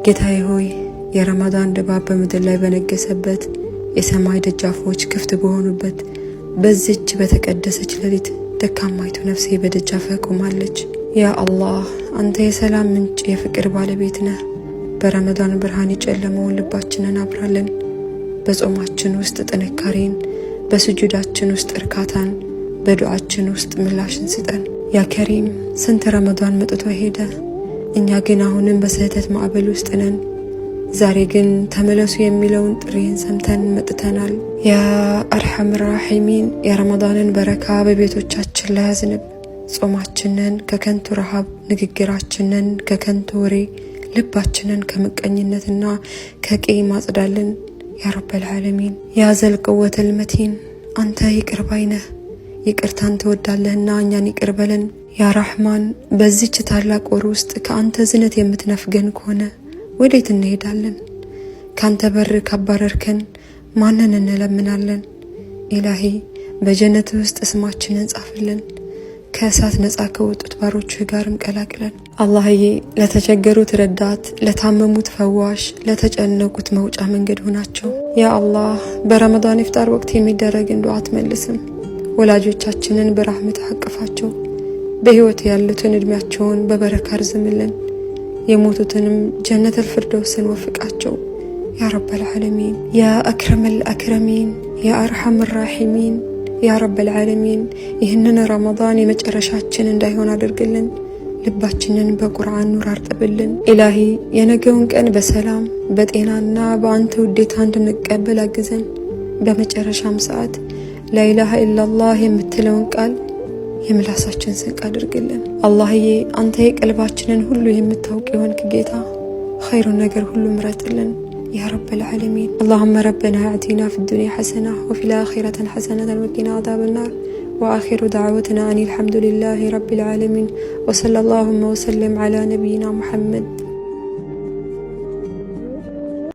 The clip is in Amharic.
ጌታዬ ሆይ የረመዳን ድባብ በምድር ላይ በነገሰበት የሰማይ ደጃፎች ክፍት በሆኑበት በዚች በተቀደሰች ሌሊት ደካማይቱ ነፍሴ በደጃፍህ ቆማለች። ያ አላህ አንተ የሰላም ምንጭ የፍቅር ባለቤት ነህ። በረመዳን ብርሃን የጨለመውን ልባችንን አብራለን። በጾማችን ውስጥ ጥንካሬን፣ በስጁዳችን ውስጥ እርካታን፣ በዱዓችን ውስጥ ምላሽን ስጠን። ያ ከሪም ስንት ረመዳን መጥቶ ሄደ። እኛ ግን አሁንም በስህተት ማዕበል ውስጥ ነን። ዛሬ ግን ተመለሱ የሚለውን ጥሪን ሰምተን መጥተናል። ያ አርሐም ራሒሚን የረመዳንን በረካ በቤቶቻችን ላይ ያዝንብ። ጾማችንን ከከንቱ ረሃብ፣ ንግግራችንን ከከንቱ ወሬ፣ ልባችንን ከምቀኝነትና ከቂም ማጽዳልን። ያ ረበል ዓለሚን ያ ዘልቅወተል መቲን አንተ ይቅር ባይ ነህ፣ ይቅርታን ትወዳለህና እኛን ይቅር በለን። ያ ረሕማን በዚች ታላቅ ወር ውስጥ ከአንተ ዝነት የምትነፍገን ከሆነ ወዴት እንሄዳለን? ካንተ በር ካባረርከን ማንን እንለምናለን? ኢላሂ በጀነት ውስጥ ስማችንን ጻፍልን፣ ከእሳት ነጻ ከወጡት ባሮችህ ጋርም ቀላቅለን። አላህዬ ለተቸገሩት ረዳት፣ ለታመሙት ፈዋሽ፣ ለተጨነቁት መውጫ መንገድ ሆናቸው። ያ አላህ በረመዳን ኢፍጣር ወቅት የሚደረግን ዱዓ አትመልስም። ወላጆቻችንን በራህመት አቅፋቸው፣ በህይወት ያሉትን እድሜያቸውን በበረካ አርዝምልን፣ የሞቱትንም ጀነተል ፊርደውስን ወፍቃቸው። ያ ረበል ዓለሚን ያ አክረመል አክረሚን ያ አርሐም ራሒሚን ያ ረበል ዓለሚን ይህንን ረመዳን የመጨረሻችን እንዳይሆን አድርግልን። ልባችንን በቁርአን ኑር አርጥብልን። ኢላሂ የነገውን ቀን በሰላም በጤናና በአንተ ውዴታ እንድንቀበል አግዘን። በመጨረሻም ሰዓት ላኢላሃ ኢላላህ የምትለውን ቃል የምላሳችን ስንቅ አድርግልን። አላህዬ አንተ የቀልባችንን ሁሉ የምታውቅ የሆንክ ጌታ ኸይሩን ነገር ሁሉ ምረጥልን። يا رب العالمين اللهم ربنا آتنا في الدنيا حسنة وفي الآخرة حسنة وقنا عذاب النار وآخر دعوتنا أن الحمد لله رب العالمين وصلى اللهم وسلم على نبينا محمد.